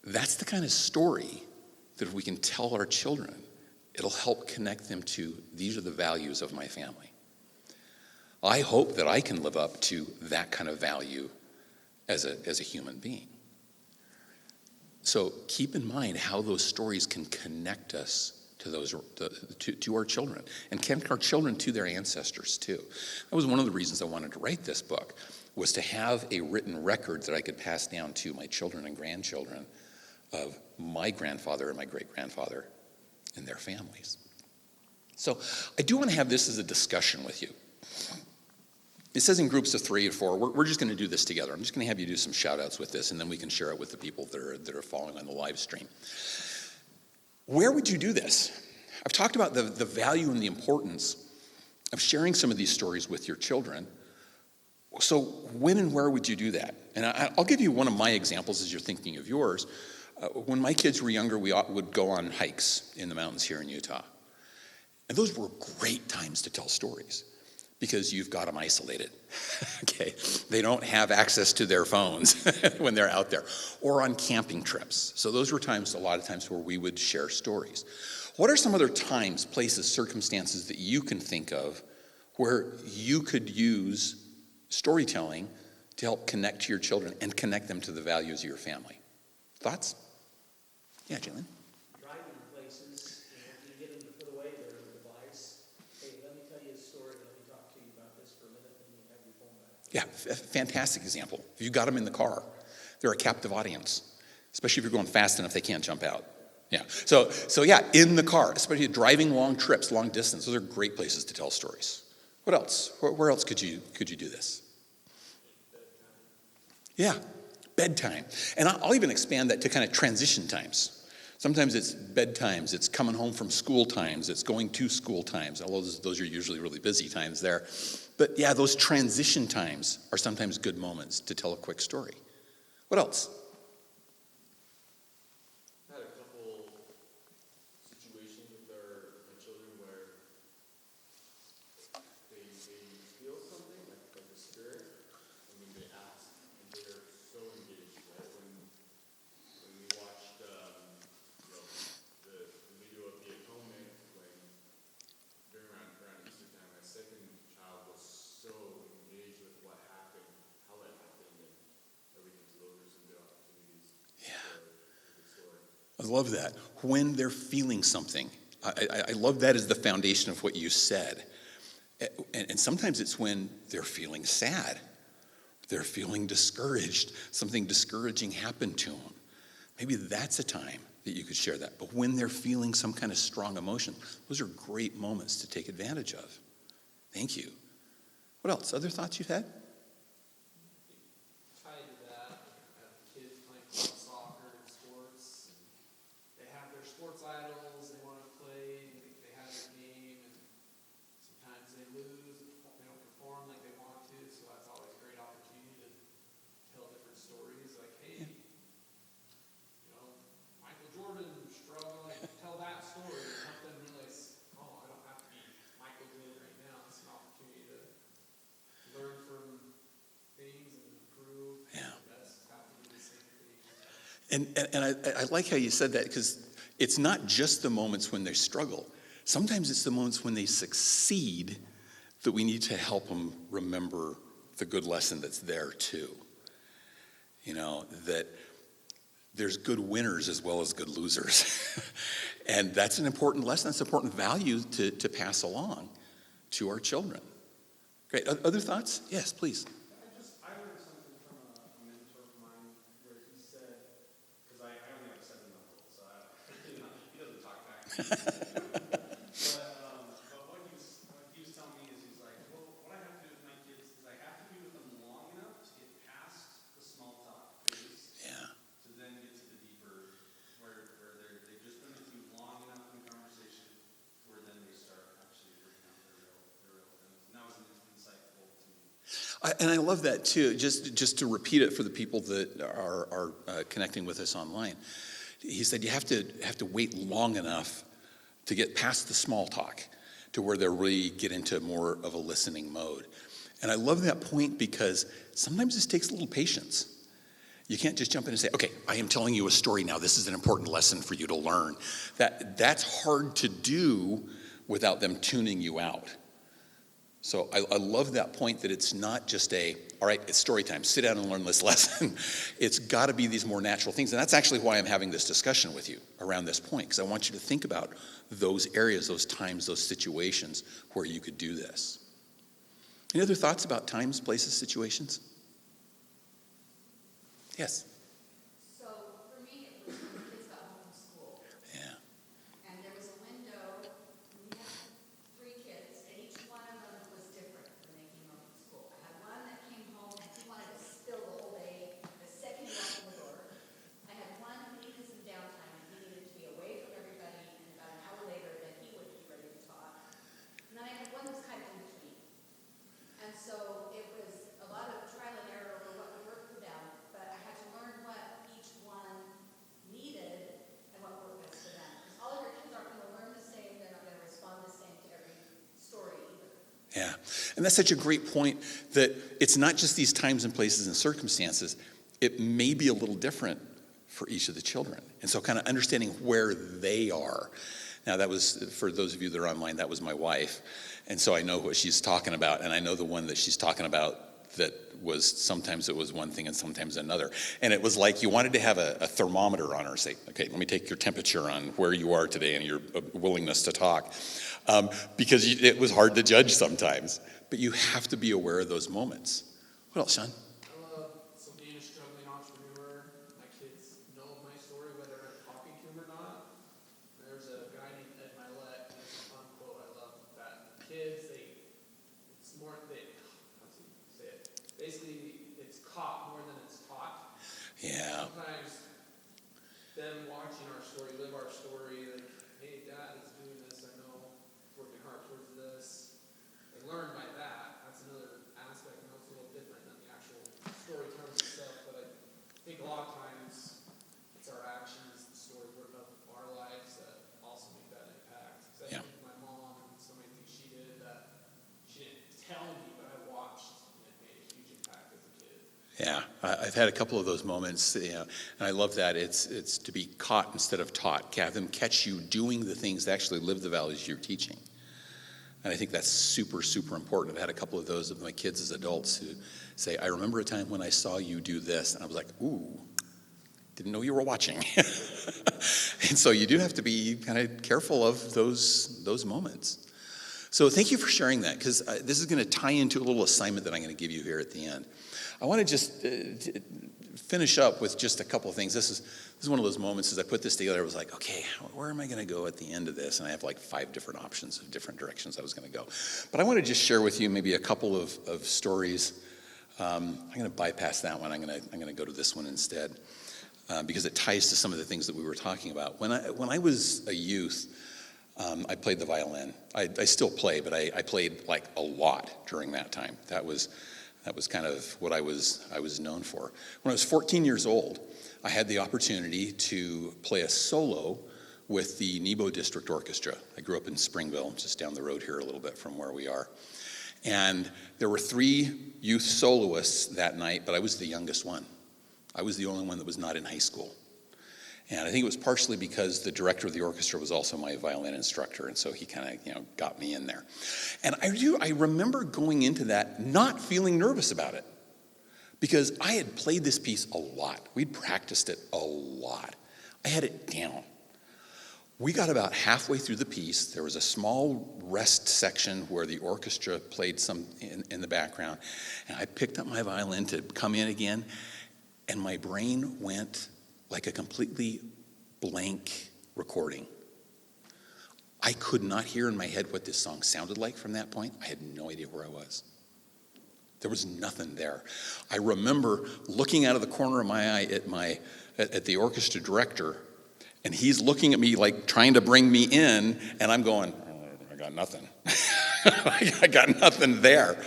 That's the kind of story that if we can tell our children, it'll help connect them to, these are the values of my family. I hope that I can live up to that kind of value as a human being. So keep in mind how those stories can connect us to our children, and connect our children to their ancestors too. That was one of the reasons I wanted to write this book, was to have a written record that I could pass down to my children and grandchildren of my grandfather and my great-grandfather and their families. So I do want to have this as a discussion with you. It says in groups of 3 or 4, we're just going to do this together. I'm just going to have you do some shout-outs with this, and then we can share it with the people that are following on the live stream. Where would you do this? I've talked about the value and the importance of sharing some of these stories with your children. So when and where would you do that? And I'll give you one of my examples as you're thinking of yours. When my kids were younger, we would go on hikes in the mountains here in Utah. And those were great times to tell stories because you've got them isolated. Okay, they don't have access to their phones when they're out there, or on camping trips. So those were times, a lot of times, where we would share stories. What are some other times, places, circumstances that you can think of where you could use storytelling to help connect to your children and connect them to the values of your family? Thoughts? Yeah, Jalen? Driving places, you get them to put away their device. Hey, let me tell you a story. Let me talk to you about this for a minute, and you have your phone back. Yeah, fantastic example. If you got them in the car, they're a captive audience, especially if you're going fast enough they can't jump out. Yeah, so yeah, in the car, especially driving long trips, long distance, those are great places to tell stories. What else? Where else could you do this? Yeah, bedtime. And I'll even expand that to kind of transition times. Sometimes it's bedtimes, it's coming home from school times, it's going to school times, although those are usually really busy times there. But yeah, those transition times are sometimes good moments to tell a quick story. What else? I had a couple situations with my children where they feel something, like a spirit, and then they ask, and they're so engaged, right? When we watched the video of the atonement, when during around Easter time, my second child was so engaged with what happened, how it happened, and everything. So those are some good opportunities. Yeah. For the story. I love that. When they're feeling something. I love that as the foundation of what you said. And sometimes it's when they're feeling sad. They're feeling discouraged. Something discouraging happened to them. Maybe that's a time that you could share that. But when they're feeling some kind of strong emotion, those are great moments to take advantage of. Thank you. What else? Other thoughts you've had? And I like how you said that, because it's not just the moments when they struggle. Sometimes it's the moments when they succeed that we need to help them remember the good lesson that's there too. You know, that there's good winners as well as good losers. And that's an important lesson. That's an important value to pass along to our children. Great. Other thoughts? Yes, please. I heard something from a mentor of mine where he said, because I only have a 7-month-old, so he doesn't talk back to me. But what he was telling me is, he's like, well, what I have to do with my kids is I have to be with them long enough to get past the small talk phase, Yeah. to then get to the deeper, where they've just been with you long enough in conversation, where then they start actually bringing out their real feelings. And that was insightful to me. And I love that too. Just to repeat it for the people that are connecting with us online, he said you have to wait long enough to get past the small talk to where they really get into more of a listening mode. And I love that point, because sometimes this takes a little patience. You can't just jump in and say, okay, I am telling you a story now. This is an important lesson for you to learn. That's hard to do without them tuning you out. So I love that point, that it's not just all right, it's story time, sit down and learn this lesson. It's got to be these more natural things. And that's actually why I'm having this discussion with you around this point, because I want you to think about those areas, those times, those situations where you could do this. Any other thoughts about times, places, situations? Yes? So for me, it was when the kids got home from school, Yeah. and there was a window, and we had 3 kids, and each one of them was different when they came home from school. I had one that came home and he wanted to spill the whole day the second he walked in the door. I had one who needed some downtime, and he needed to be away from everybody, and about an hour later, then he would be ready to talk. And then I had one that was kind of in between. And so it was a lot of trial and error over what would work for them, but I had to learn what each one needed and what worked best for them. Because all of your kids aren't going to learn the same, they're not going to respond the same to every story either. Yeah, and that's such a great point, that it's not just these times and places and circumstances. It may be a little different for each of the children. And so kind of understanding where they are. Now that was, for those of you that are online, that was my wife. And so I know what she's talking about, and I know the one that she's talking about that was, sometimes it was one thing and sometimes another. And it was like you wanted to have a thermometer on her, say, okay, let me take your temperature on where you are today and your willingness to talk. Because it was hard to judge sometimes. But you have to be aware of those moments. What else, Sean? I love, so being a struggling entrepreneur, my kids know my story, whether I'm talking to them or not. There's a guy named Ed Milet, and it's a fun quote, I love that. Kids, it's more, how to say it? Basically, it's caught more than it's taught. Yeah. Sometimes them watching our story, live our story, like, hey, Dad is doing this, I know, working hard towards this. They learn by that. That's another aspect, and that's a little different than the actual storytelling itself. But I think a lot of times it's our actions, the story of our lives that also make that impact. Because I Yeah. think my mom and so many things she did that she didn't tell me, but I watched, and it made a huge impact as a kid. Yeah, I've had a couple of those moments, and I love that. It's to be caught instead of taught. Have them catch you doing the things that actually live the values you're teaching. And I think that's super, super important. I've had a couple of those with my kids as adults who say, I remember a time when I saw you do this. And I was like, ooh, didn't know you were watching. And so you do have to be kind of careful of those moments. So thank you for sharing that, because this is going to tie into a little assignment that I'm going to give you here at the end. I want to just finish up with just a couple of things. This is one of those moments as I put this together, I was like, okay, where am I going to go at the end of this? And I have like 5 different options of different directions I was going to go. But I want to just share with you maybe a couple of stories. I'm going to bypass that one. I'm going to go to this one instead, because it ties to some of the things that we were talking about. When I was a youth, I played the violin. I still play, but I played like a lot during that time. That was kind of what I was known for. When I was 14 years old, I had the opportunity to play a solo with the Nebo District Orchestra. I grew up in Springville, just down the road here a little bit from where we are. And there were 3 youth soloists that night, but I was the youngest one. I was the only one that was not in high school. And I think it was partially because the director of the orchestra was also my violin instructor, and so he kind of, got me in there. And I remember going into that not feeling nervous about it, because I had played this piece a lot. We'd practiced it a lot. I had it down. We got about halfway through the piece. There was a small rest section where the orchestra played some in the background, and I picked up my violin to come in again, and my brain went like a completely blank recording. I could not hear in my head what this song sounded like from that point. I had no idea where I was. There was nothing there. I remember looking out of the corner of my eye at the orchestra director, and he's looking at me like trying to bring me in, and I'm going, I got nothing. I got nothing there.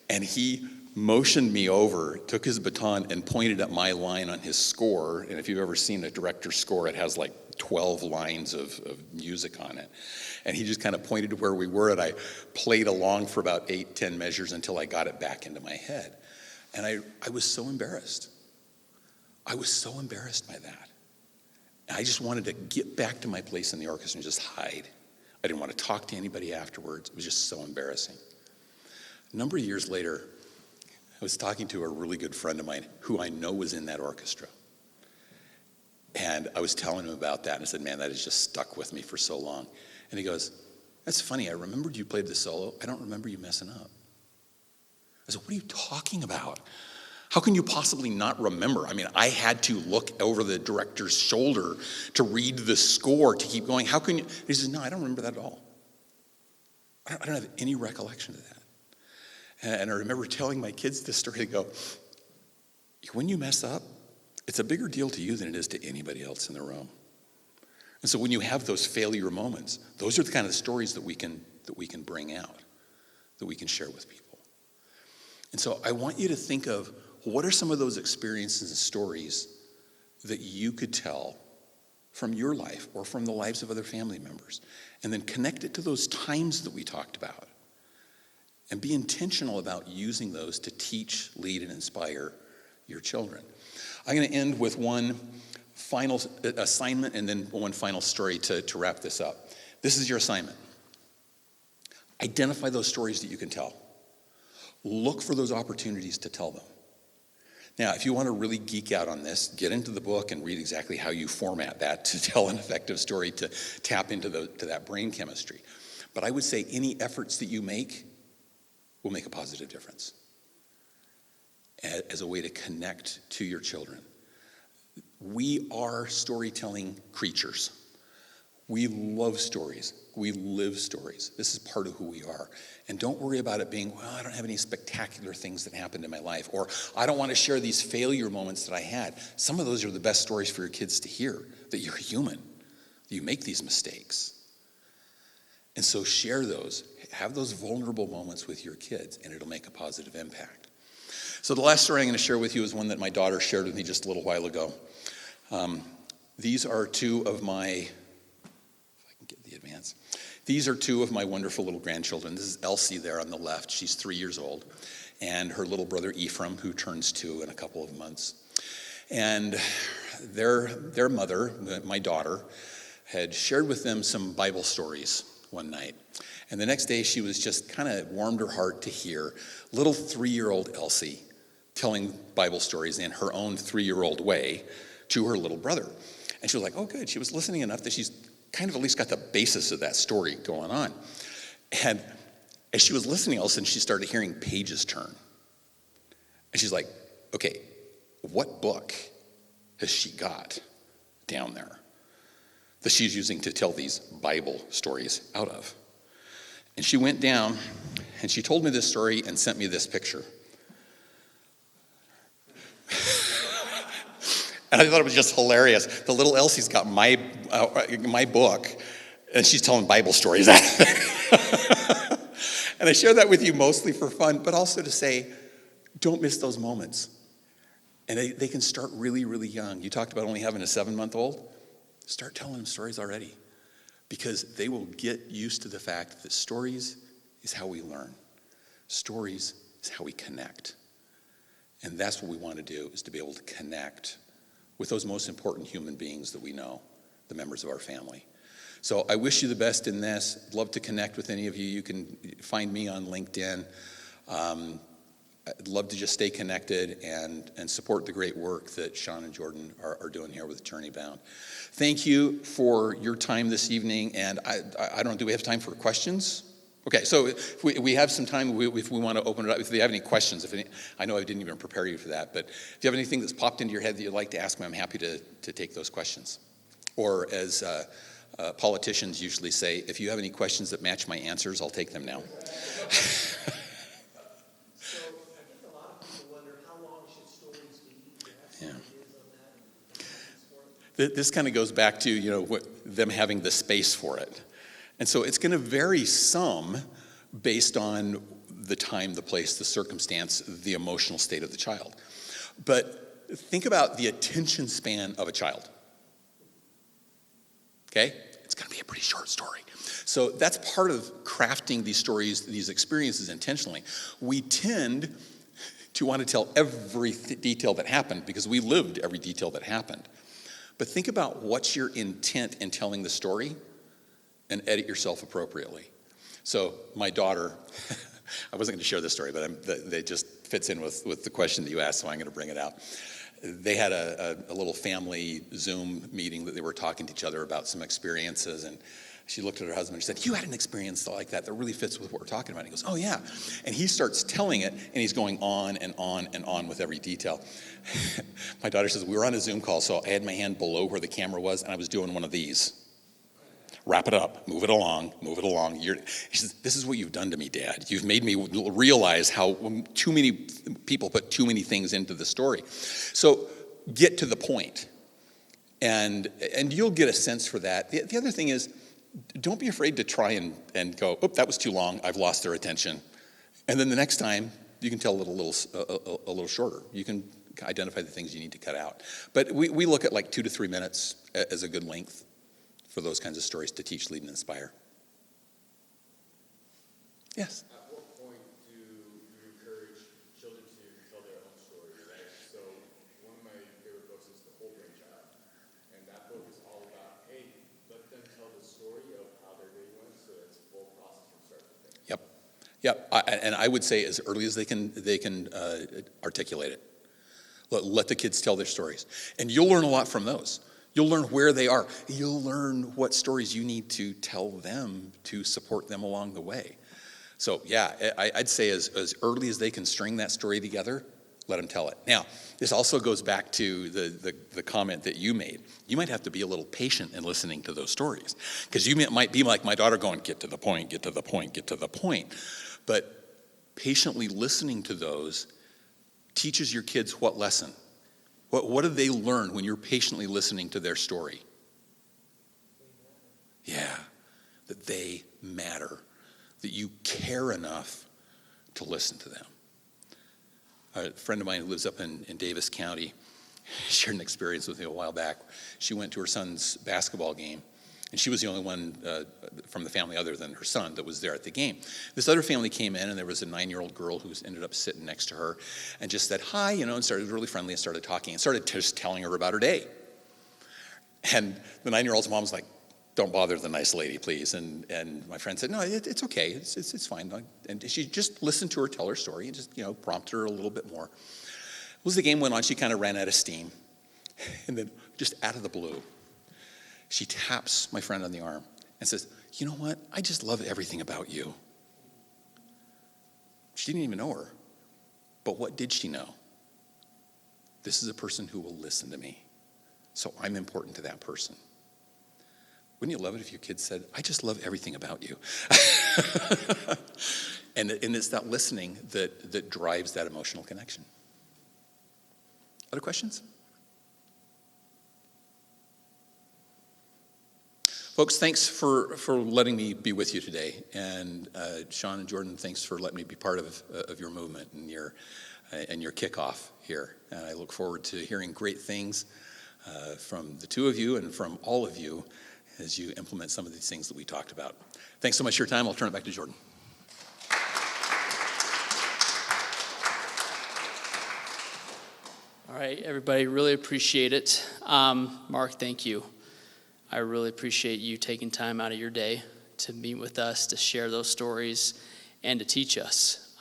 And he motioned me over, took his baton, and pointed at my line on his score. And if you've ever seen a director's score, it has like 12 lines of music on it. And he just kind of pointed to where we were, and I played along for about 8-10 measures until I got it back into my head. And I was so embarrassed. I was so embarrassed by that. I just wanted to get back to my place in the orchestra and just hide. I didn't want to talk to anybody afterwards. It was just so embarrassing. A number of years later, I was talking to a really good friend of mine who I know was in that orchestra. And I was telling him about that, and I said, man, that has just stuck with me for so long. And he goes, that's funny, I remembered you played the solo. I don't remember you messing up. I said, what are you talking about? How can you possibly not remember? I mean, I had to look over the director's shoulder to read the score to keep going. How can you? He says, no, I don't remember that at all. I don't have any recollection of that. And I remember telling my kids this story. They go, when you mess up, it's a bigger deal to you than it is to anybody else in the room. And so when you have those failure moments, those are the kind of stories that we can bring out, that we can share with people. And so I want you to think of, what are some of those experiences and stories that you could tell from your life or from the lives of other family members? And then connect it to those times that we talked about. And be intentional about using those to teach, lead, and inspire your children. I'm going to end with one final assignment and then one final story to wrap this up. This is your assignment. Identify those stories that you can tell. Look for those opportunities to tell them. Now, if you want to really geek out on this, get into the book and read exactly how you format that to tell an effective story, to tap into that brain chemistry. But I would say any efforts that you make will make a positive difference as a way to connect to your children. We are storytelling creatures. We love stories. We live stories. This is part of who we are. And don't worry about it being, well, I don't have any spectacular things that happened in my life, or I don't want to share these failure moments that I had. Some of those are the best stories for your kids to hear, that you're human, that you make these mistakes. And so share those. Have those vulnerable moments with your kids, and it'll make a positive impact. So the last story I'm going to share with you is one that my daughter shared with me just a little while ago. These are two of my wonderful little grandchildren. This is Elsie there on the left. She's 3 years old. And her little brother Ephraim, who turns 2 in a couple of months. And their mother, my daughter, had shared with them some Bible stories one night. And the next day she was just kind of warmed her heart to hear little 3-year-old Elsie telling Bible stories in her own 3-year-old way to her little brother. And she was like, oh good, she was listening enough that she's kind of at least got the basis of that story going on. And as she was listening, all of a sudden she started hearing pages turn. And she's like, okay, what book has she got down there that she's using to tell these Bible stories out of? And she went down and she told me this story and sent me this picture. And I thought it was just hilarious. The little Elsie's got my book, and she's telling Bible stories. And I share that with you mostly for fun, but also to say, don't miss those moments. And they can start really, really young. You talked about only having a 7-month-old. Start telling them stories already, because they will get used to the fact that stories is how we learn. Stories is how we connect. And that's what we want to do, is to be able to connect with those most important human beings that we know, the members of our family. So I wish you the best in this. I'd love to connect with any of you. You can find me on LinkedIn. I'd love to just stay connected and support the great work that Sean and Jordan are doing here with JourneyBound. Thank you for your time this evening. And I don't know, do we have time for questions? Okay, so if we have some time, if we want to open it up, if you have any questions, I know I didn't even prepare you for that, but if you have anything that's popped into your head that you'd like to ask me, I'm happy to take those questions. Or as politicians usually say, if you have any questions that match my answers, I'll take them now. This kind of goes back to, them having the space for it. And so it's going to vary some based on the time, the place, the circumstance, the emotional state of the child. But think about the attention span of a child. Okay? It's going to be a pretty short story. So that's part of crafting these stories, these experiences intentionally. We tend to want to tell every detail that happened because we lived every detail that happened. But think about what's your intent in telling the story and edit yourself appropriately. So my daughter, I wasn't going to share this story, but it just fits in with the question that you asked, so I'm going to bring it out. They had a little family Zoom meeting that they were talking to each other about some experiences, and she looked at her husband and she said, "You had an experience like that really fits with what we're talking about." And he goes, "Oh yeah." And he starts telling it, and he's going on and on and on with every detail. My daughter says, we were on a Zoom call, so I had my hand below where the camera was, and I was doing one of these. Wrap it up, move it along, move it along. She says, "This is what you've done to me, Dad. You've made me realize how too many people put too many things into the story." So get to the point, and you'll get a sense for that. The other thing is, don't be afraid to try and go, "Oh, that was too long. I've lost their attention." And then the next time, you can tell it a little shorter. You can identify the things you need to cut out. But we look at like 2 to 3 minutes as a good length for those kinds of stories to teach, lead, and inspire. Yes? At what point do you encourage children to tell their own story, right? So one of my favorite books is The Whole Brain Child. And that book is all about, hey, let them tell the story of how their day went so it's a full process from start to finish. Yep. And I would say as early as they can articulate it. Let the kids tell their stories. And you'll learn a lot from those. You'll learn where they are. You'll learn what stories you need to tell them to support them along the way. So yeah, I'd say as early as they can string that story together, let them tell it. Now, this also goes back to the comment that you made. You might have to be a little patient in listening to those stories. Because you might be like my daughter going, "Get to the point, get to the point, get to the point." But patiently listening to those teaches your kids what lesson? What do they learn when you're patiently listening to their story? Yeah, that they matter, that you care enough to listen to them. A friend of mine who lives up in Davis County shared an experience with me a while back. She went to her son's basketball game, and she was the only one from the family other than her son that was there at the game. This other family came in, and there was a 9-year-old girl who ended up sitting next to her and just said hi, and started really friendly and started talking and started just telling her about her day. And the 9-year-old's mom was like, "Don't bother the nice lady, please." And my friend said, "No, it's okay. It's fine." And she just listened to her tell her story and just, prompted her a little bit more. As the game went on, she kind of ran out of steam. And then just out of the blue, she taps my friend on the arm and says, "You know what? I just love everything about you." She didn't even know her. But what did she know? This is a person who will listen to me. So I'm important to that person. Wouldn't you love it if your kids said, "I just love everything about you"? and it's that listening that drives that emotional connection. Other questions? Folks, thanks for letting me be with you today. And Sean and Jordan, thanks for letting me be part of your movement and your kickoff here. And I look forward to hearing great things from the two of you and from all of you as you implement some of these things that we talked about. Thanks so much for your time. I'll turn it back to Jordan. All right. right, everybody, really appreciate it. Mark, thank you. I really appreciate you taking time out of your day to meet with us, to share those stories, and to teach us.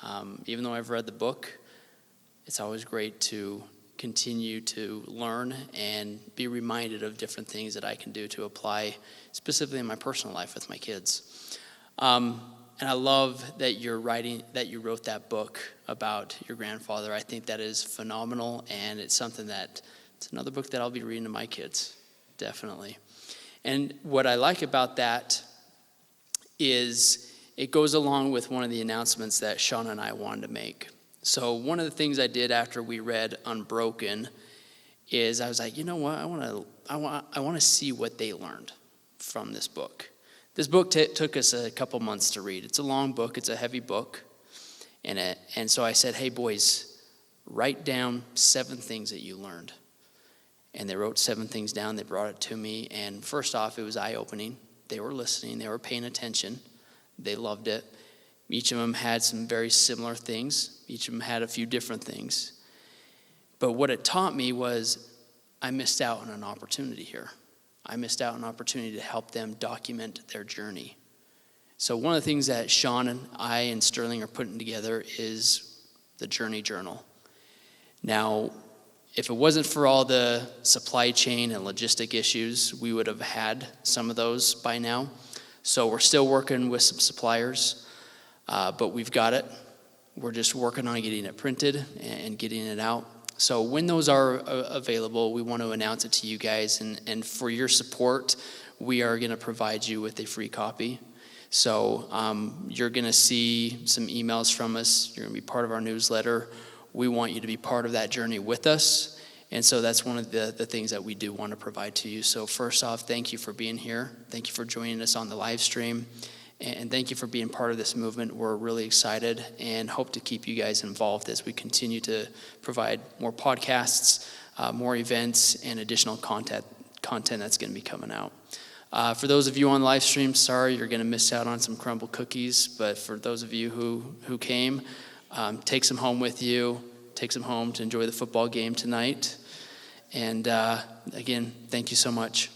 Even though I've read the book, it's always great to continue to learn and be reminded of different things that I can do to apply specifically in my personal life with my kids. And I love that you wrote that book about your grandfather. I think that is phenomenal, and it's another book that I'll be reading to my kids, definitely. And what I like about that is it goes along with one of the announcements that Sean and I wanted to make. So one of the things I did after we read Unbroken is I was like, you know what, I want to see what they learned from this book. This book took us a couple months to read. It's a long book. It's a heavy book. And so I said, hey, boys, write down 7 things that you learned. And they wrote 7 things down. They brought it to me. And first off, it was eye-opening. They were listening. They were paying attention. They loved it. Each of them had some very similar things. Each of them had a few different things. But what it taught me was I missed out on an opportunity here. I missed out on an opportunity to help them document their journey. So one of the things that Sean and I and Sterling are putting together is the Journey Journal. Now, if it wasn't for all the supply chain and logistic issues, we would have had some of those by now. So we're still working with some suppliers, but we've got it. We're just working on getting it printed and getting it out. So when those are available, we want to announce it to you guys. And for your support, we are going to provide you with a free copy. So you're going to see some emails from us. You're going to be part of our newsletter. We want you to be part of that journey with us. And so that's one of the things that we do want to provide to you. So first off, thank you for being here. Thank you for joining us on the live stream. And thank you for being part of this movement. We're really excited and hope to keep you guys involved as we continue to provide more podcasts, more events, and additional content that's going to be coming out. For those of you on live stream, sorry, you're going to miss out on some crumble cookies. But for those of you who came, take some home with you. Take some home to enjoy the football game tonight. And again, thank you so much.